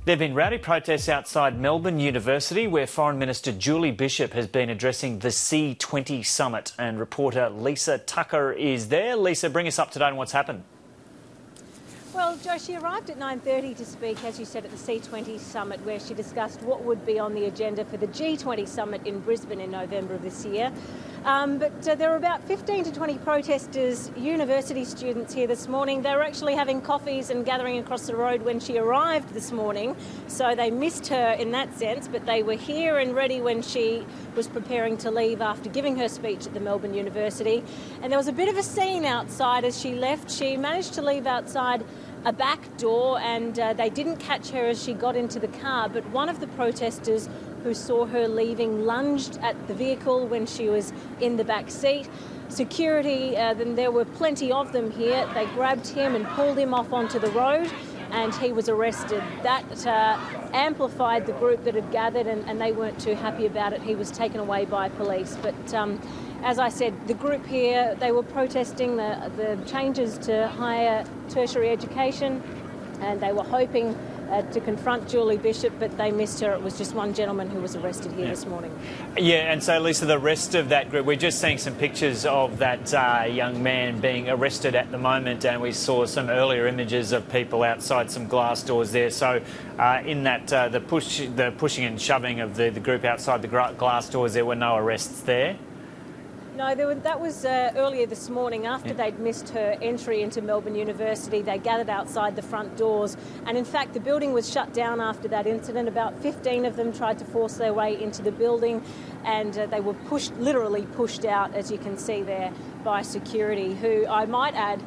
There have been rowdy protests outside Melbourne University where Foreign Minister Julie Bishop has been addressing the C20 summit, and reporter Lisa Tucker is there. Lisa, bring us up to date on what's happened. Well, Jo, she arrived at 9:30 to speak, as you said, at the C20 summit, where she discussed what would be on the agenda for the G20 summit in Brisbane in November of this year. But there were about 15 to 20 protesters, university students here this morning. They were actually having coffees and gathering across the road when she arrived this morning, so they missed her in that sense, but they were here and ready when she was preparing to leave after giving her speech at the Melbourne University. And there was a bit of a scene outside as she left. She managed to leave outside a back door, and they didn't catch her as she got into the car, but one of the protesters who saw her leaving lunged at the vehicle when she was in the back seat. Security, then there were plenty of them here. They grabbed him and pulled him off onto the road, and he was arrested. That amplified the group that had gathered, and they weren't too happy about it. He was taken away by police. But as I said, the group here, they were protesting the changes to higher tertiary education, and they were hoping to confront Julie Bishop, but they missed her. It was just one gentleman who was arrested here this morning. Yeah, and so, Lisa, the rest of that group, we're just seeing some pictures of that young man being arrested at the moment, and we saw some earlier images of people outside some glass doors there. So in that, the pushing and shoving of the group outside the glass doors, there were no arrests there? No, that was earlier this morning after they'd missed her entry into Melbourne University. They gathered outside the front doors, and in fact the building was shut down after that incident. About 15 of them tried to force their way into the building, and they were literally pushed out, as you can see there, by security, who, I might add,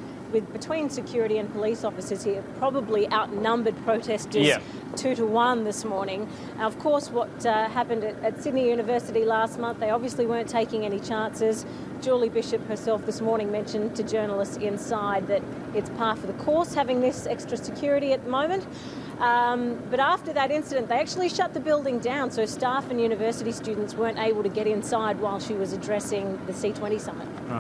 between security and police officers here, probably outnumbered protesters 2 to 1 this morning. Now, of course, what happened at Sydney University last month, they obviously weren't taking any chances. Julie Bishop herself this morning mentioned to journalists inside that it's par for the course having this extra security at the moment. But after that incident, they actually shut the building down, so staff and university students weren't able to get inside while she was addressing the C20 summit.